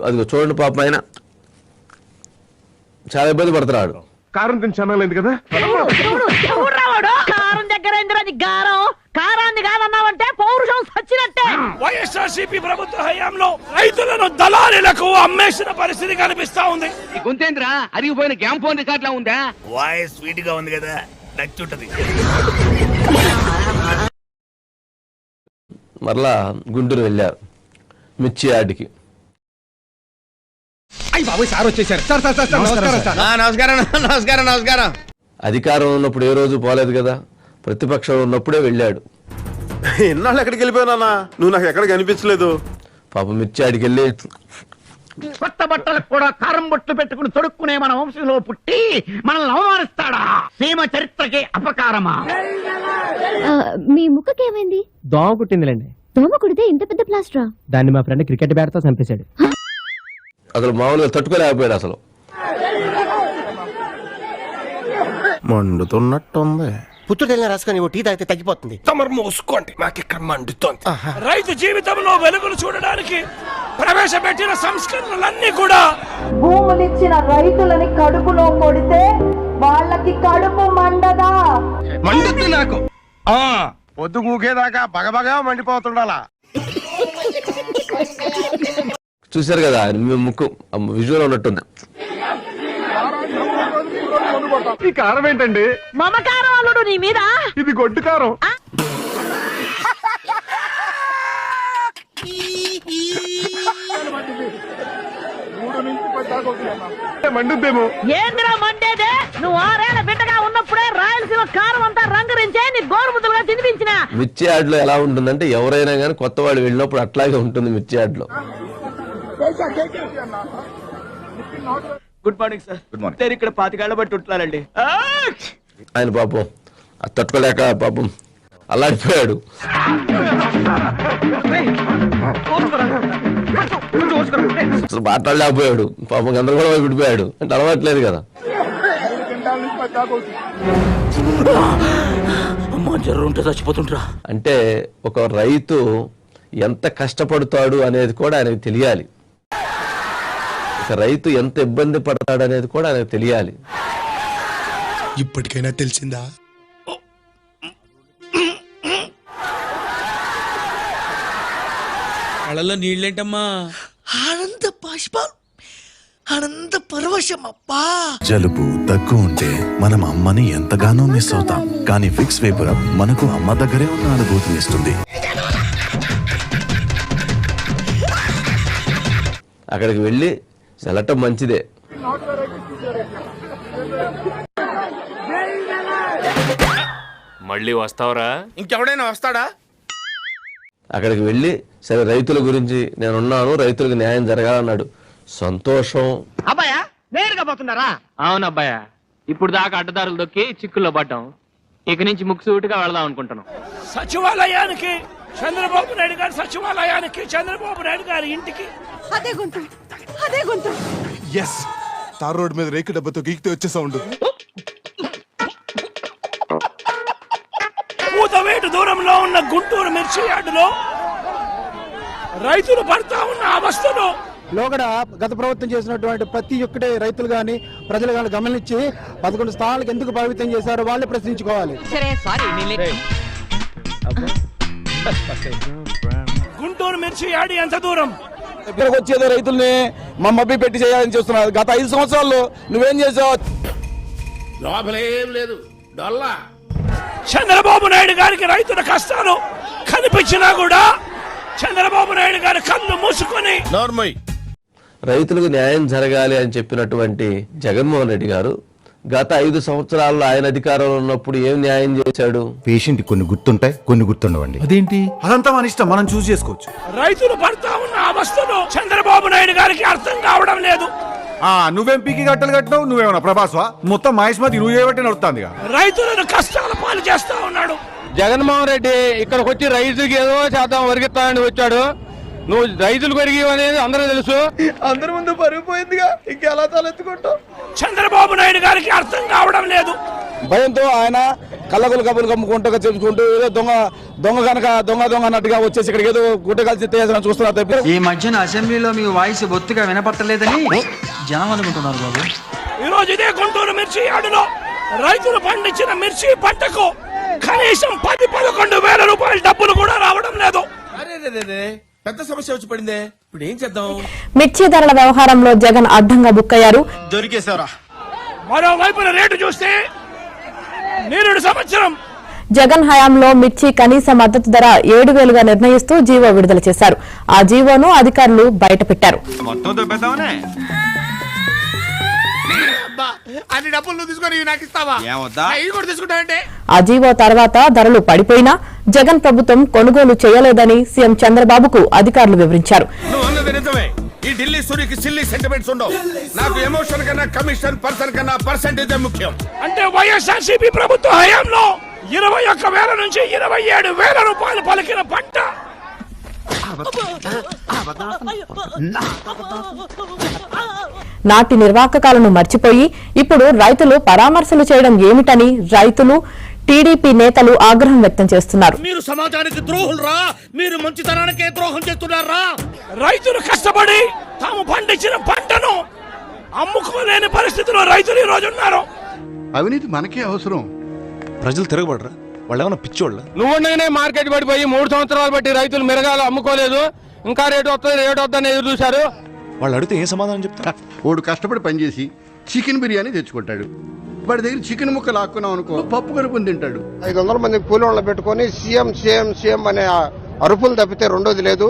అది చూడండి పాపం ఆయన చాలా ఇబ్బంది పడుతున్నాడు. కారం తిని చన్నాలేదు కదా. కారం దగ్గర గారం కారాన్ని కాదన్నావంటే పౌరుషం సచ్చినట్టే. వైఎస్ఆర్సీపీ ప్రభుత్వ హయాంలో రైతులను దళారీలకు అమ్మేసిన పరిస్థితి కనిపిస్తా ఉంది. ఈ గొంతేంద్రా అరిగిపోయిన గ్యామ్ ఫోన్ రికార్డ్ లా ఉందా? వాయిస్ స్వీట్ గా ఉంది కదా, నచ్చుంటది. మరలా గుంటూరు వెళ్ళారు మిర్చి యార్డ్కి. అధికారం ఉన్నప్పుడు ఏ రోజు పోలేదు కదా, ప్రతిపక్షం ఉన్నప్పుడే వెళ్ళాడు. ఎన్నాళ్ళు ఎక్కడికి వెళ్ళిపోయానా, నువ్వు నాకు ఎక్కడ కనిపించలేదు. పాపం మిర్చి యార్డ్కి వెళ్ళి కొత్త బట్టలకు కూడా కారం బొట్లు పెట్టుకుని తొడుక్కునే మన వంశంలో పుట్టి మనల్ని అవమానిస్తాడా? సీమ చరిత్రకి అపకారమా? మీ ముక్కకి ఏమైంది? దోమ కుట్టిందిలేండి. దోమ కుడితే ఇంత పెద్ద ప్లాస్టరా? దాన్ని మా ఫ్రెండ్ క్రికెట్ బ్యాట్ తో చంపేశాడు. అసలు మామూలుగా తట్టుకోలేకపోయాడు. అసలు మండుతున్నట్టుంది. పుట్టుకెళ్ళిన రాసుకొని టీ తాగితే తగ్గిపోతుంది. తమరు మూసుకోండి, మాకు ఇక్కడ మండుతోంది. రైతు జీవితంలో వెలుగులు చూడడానికి ప్రవేశపెట్టిన సంస్కరణలన్నీ కూడా భూములిచ్చిన రైతులని కడుపులో కొడితే వాళ్ళకి కడుపు మండదా? మండుద్ది నాకు. పొద్దు కూకేదాకా బగబగా మండిపోతుండాలా. చూశారు కదా ఆయన ముక్కు విజువల్ ఉన్నట్టుంది. ఈ కారం ఏంటండి? మమకారం అల్లుడు నీ మీద. ఇది గొడ్డు కారం. మండుద్దేమో. ఏంద్రా మండేదే? నువ్వు 6 ఏళ్ల బిడ్డగా ఉన్నప్పుడే రాయలసీమ కారం అంతా రంగరించే నీ గోరుముద్దలుగా తినిపించిన. మిర్చి యార్డ్లో ఎలా ఉంటుందంటే ఎవరైనా కానీ కొత్త వాళ్ళు వెళ్ళినప్పుడు అట్లాగే ఉంటుంది మిర్చి యార్డ్లో. Good morning sir. Good morning. ఇక్కడ 25 ఏళ్ల బట్టి ఉంటున్నారండి. ఆయన పాపం తట్టుకోలేక పాపం అల్లాడిపోయాడు. అసలు మాట్లాడలేకపోయాడు పాపం, గందరగోళం విడిపోయాడు. అంటే అలవాట్లేదు కదా. చచ్చిపోతుంటా. అంటే ఒక రైతు ఎంత కష్టపడతాడు అనేది కూడా ఆయనకు తెలియాలి. రైతు ఎంత ఇబ్బంది పడతాడు అనేది కూడా ఆయనకు తెలియాలి. ఇప్పటికైనా తెలిసిందా? కళ్ళల్లో నీళ్ళేంటమ్మా? ఆనంద బాష్పాలు, ఆనంద పరవశం. అబ్బా, జలుబు దగ్గు ఉంటే మనం అమ్మని ఎంతగానో మిస్ అవుతాం, కానీ విక్స్ వేపర్ మనకు అమ్మ దగ్గరే ఉన్న అనుభూతిని ఇస్తుంది. అక్కడికి వెళ్ళి వెళ్ళటం మంచిదే. మళ్ళీ వస్తావరా? ఇంకెవడైనా వస్తాడా? అక్కడికి వెళ్ళి సరే రైతుల గురించి నేనున్నాను, రైతులకు న్యాయం జరగాలన్నాడు. సంతోషం. అబ్బాయా నేరుగా పోతున్నారా? అవును అబ్బాయ, ఇప్పుడు దాకా అడ్డదారులు దొక్కి చిక్కుల్లో పడ్డాం. ఇక నుంచి ముక్కుసూటిగా వెళదాం అనుకుంటున్నాం. సచివాలయానికి చంద్రబాబు నాయుడు గారి సచివాలయానికి, చంద్రబాబు నాయుడు గారి ఇంటికి. అదే గుంట, అదే గుంట. ఎస్, తార్ రోడ్ మీద రేకు డబ్బతో గీకితే వచ్చే సౌండ్. పూతవేటు దూరంలో ఉన్న గుంటూరు మిర్చి యార్డులో రైతులు పడతా ఉన్న అవస్థలో లోగడ గత ప్రభుత్వం చేసినటువంటి ప్రతి ఒక్కటి రైతులు గాని ప్రజలు గాని గమనించి 11 స్థానాలకు ఎందుకు ప్రభావితం చేశారో వాళ్ళే ప్రశ్నించుకోవాలి. గుంటూరు మిర్చి యార్డు ఎంత దూరం? ఇక్కడికి వచ్చేదో రైతుల్ని మా మబ్బి పెట్టి చేయాలని చూస్తున్నారు. గత 5 సంవత్సరాల్లో నువ్వేం చేసావు? లోపలేం లేదు, డొల్లా. చంద్రబాబు నాయుడు గారికి రైతుల కష్టాలు కనిపించినా కూడా చంద్రబాబు నాయుడు గారి కళ్ళు మూసుకొని రైతులకు న్యాయం జరగాలి అని చెప్పినటువంటి జగన్మోహన్ రెడ్డి గారు గత 5 సంవత్సరాల్లో ఆయన అధికారంలో ఉన్నప్పుడు ఏం న్యాయం చేశాడు? పేషెంట్ కొన్ని గుర్తుంటాయి, కొన్ని గుర్తుండవండి. అదేంటి? అదంతా మన ఇష్టం, మనం చూస్ చేసుకోవచ్చు. రైతులు పడతా ఉన్న అవస్థను చంద్రబాబు నాయుడు గారికి అర్థం కావడం లేదు. నువ్వేం పీకి గట్టలు కట్టినావు? నువ్వేమన్నా ప్రభాస్వా? మొత్తం మహేష్మతి నువ్వు చేయబట్టి నడుస్తుంది. రైతులను కష్టాల పాలు చేస్తా ఉన్నాడు జగన్మోహన్ రెడ్డి ఇక్కడికి వచ్చి రైతుకి ఏదో శాతం వరిగిస్తానని వచ్చాడు. నువ్వు రైతులు పెరిగి అనేది అందరూ తెలుసు. అందరి ముందు పరుగు పోయిందిగా ఇంకెలా తలెత్తుకుంటాం. చంద్రబాబు నాయుడు గారికి అర్థం కావడం లేదు. భయంతో ఆయన కళ్ళగులు కబులు కమ్ముకుంటూ చెప్పుకుంటూ ఏదో దొంగ కనుక దొంగ అన్నట్టుగా వచ్చేసి ఇక్కడికి ఏదో గుట్ట కలిసి చూస్తున్నారు. ఈ మధ్యన అసెంబ్లీలో మీ వాయిస్ బొత్తుగా వినపట్టలేదని జనం అనుకుంటున్నారు బాబు. ఈ రోజు ఇదే గుంటూరు మిర్చి యార్డులో రైతులు పండించిన మిర్చి పంటకు కనీసం 10-11 వేల రూపాయల డబ్బులు కూడా రావడం లేదు. పెద్ద సమస్య వచ్చి పడిందే, ఇప్పుడు ఏం చేద్దాం? మిర్చి ధరల వ్యవహారంలో జగన్ అడ్డంగా బుక్కయ్యారు. దొరికేశారా? మరోవైపున రేటు చూస్తే నేరుడు సంవత్సరం జగన్ హయాంలో మిర్చి కనీస మద్దతు ధర 7,000గా నిర్ణయిస్తూ జీవో విడుదల చేశారు. ఆ జీవోను అధికారులు బయటపెట్టారు. మొత్తం దొబ్బేద్దామనే. అన్ని డబ్బులు నువ్వు తీసుకొని నాకు ఇస్తావా? ఇవి కూడా తీసుకుంటావంటే? ఆ జీవో తర్వాత ధరలు పడిపోయినా జగన్ ప్రభుత్వం కొనుగోలు చేయలేదని సీఎం చంద్రబాబుకు అధికారులు వివరించారు. ఈ ఢిల్లీ సూరికి సిల్లీ సెంటిమెంట్స్ ఉండవు. నాకు ఎమోషన్ కన్నా కమిషన్ పర్సన్ కన్నా పర్సెంటేజ్ ముఖ్యం. అంటే వైఎస్ఆర్సీపీ ప్రభుత్వ హయాంలో 21,000 నుంచి 27,000 రూపాయలు పలికిన పంట నాటి నిర్వాహకాలను మర్చిపోయి ఇప్పుడు రైతులు పరామర్శలు చేయడం ఏమిటని రైతులు టీడీపీ నేతలు ఆగ్రహం వ్యక్తం చేస్తున్నారు. మీరు సమాజానికి ద్రోహులరా, మీరు మంచితనానికే ద్రోహం చేస్తున్నారా? రైతులు కష్టపడి తాము పండించిన పంటను అమ్ముకోలేని పరిస్థితిలో రైతులు ఈ రోజు ఉన్నారు. అవినీతి మనకే అవసరం. ప్రజలు తిరగబడరా? వాళ్ళు ఏమన్నా పిచ్చోళ్ళ? నువ్వుండగానే మార్కెట్ పడిపోయి 3 సంవత్సరాలు బట్టి రైతులు మిరగాలు అమ్ముకోలేదు. ఇంకా రేటు వస్తుందని ఎదురు చూశారు. వాళ్ళు అడిగితే ఏం సమాధానం చెప్తారు? వాడు కష్టపడి పనిచేసి చికెన్ బిర్యానీ తెచ్చుకుంటాడు. వాడి దగ్గర చికెన్ ముక్క లాక్కున్నాం అనుకో, పప్పు కలుపుని తింటాడు. 500 మంది కూలీలను పెట్టుకొని సీఎం అనే అరుపులు తప్పితే రెండోది లేదు.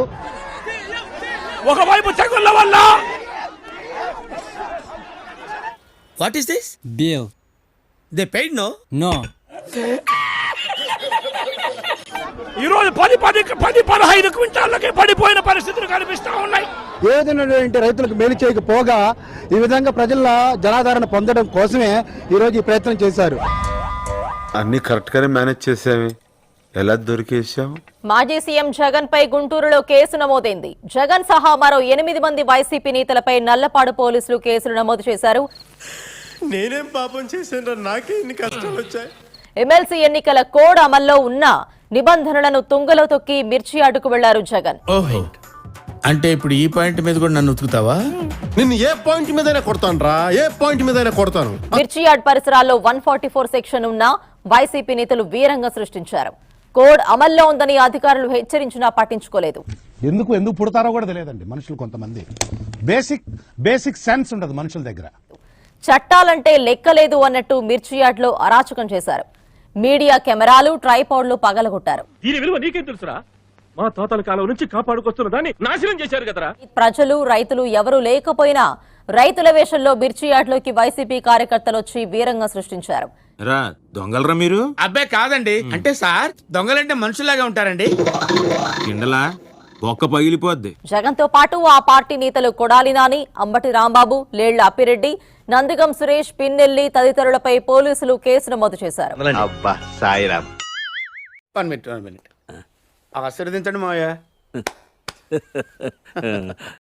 ఒకవైపు తెగుళ్ళ వల్ల what is this? Bill they paid no? No. ఈ రోజు 10-15 క్వింటాలకే పడిపోయిన పరిస్థితులు కనిపిస్తా ఉన్నాయి. ఏదైనా రైతులకు మేలు చేయకపోగా ఈ విధంగా ప్రజల జనాదరణ పొందడం కోసమే ఈ రోజు ఈ ప్రయత్నం చేశారు. అన్ని కరెక్ట్ గానే మేనేజ్ చేసామే, ఎలా దొరికేసాం? మాజీ సీఎం జగన్ పై గుంటూరులో కేసు నమోదైంది. జగన్ సహా మరో 8 మంది వైసీపీ నేతలపై నల్లపాడు పోలీసులు కేసులు నమోదు చేశారు. నేనేం పాపం చేశాను? నాకే ఇన్ని కష్టాలు వచ్చాయి. ఎమ్మెల్సీ ఎన్నికల కోడ్ అమల్లో ఉన్న నిబంధనలను తుంగలో తొక్కి మిర్చి అడ్డుకు వెళ్లారు జగన్. ఓహో, అంటే ఇప్పుడు ఈ పాయింట్ మీద కూడా నన్ను ఉతుకుతావా? నిన్ను ఏ పాయింట్ మీదైనా కొడతాను రా, ఏ పాయింట్ మీదైనా కొడతాను. మిర్చి యార్డ్ పరిసరాల్లో 144 సెక్షన్ ఉన్న వైసీపీ నేతలు వీరంగం సృష్టించారు. కోడ్ అమల్లో ఉందని అధికారులు హెచ్చరించినా పట్టించుకోలేదు. ఎందుకు పుడతారో కూడా తెలియదండి మనుషులు. కొంతమంది బేసిక్ సెన్స్ ఉండదు మనుషుల దగ్గర. చట్టాలంటే లెక్కలేదు అన్నట్టు మిర్చి యార్డ్ లో అరాచకం చేశారు. మీడియా కెమెరాలు, ట్రైపాడ్లు పగలగొట్టారు. దీని విలువ నీకేం తెలుసురా? మా తాతల కాలం నుంచి కాపాడుకొస్తున్న దాన్ని నాశనం చేశారు కదరా. ప్రజలు, రైతులు ఎవరూ లేకపోయినా రైతుల వేషంలో మిర్చి యార్డ్లోకి వైసీపీ కార్యకర్తలు వచ్చి వీరంగం సృష్టించారు. దొంగలరా మీరు? అబ్బాయి కాదండి. అంటే సార్, దొంగలంటే మనుషులాగా ఉంటారండి. కిండలా ఒక్క పగిలిపోద్ది. జగన్ తో పాటు ఆ పార్టీ నేతలు కొడాలి నాని, అంబటి రాంబాబు, లేళ్ల అప్పిరెడ్డి, నందిగం సురేష్, పిన్నెల్లి తదితరులపై పోలీసులు కేసు నమోదు చేశారు. అబ్బా సాయిరామ్. 1 మినిట్ ఆశీర్వదించండి మావయ్య.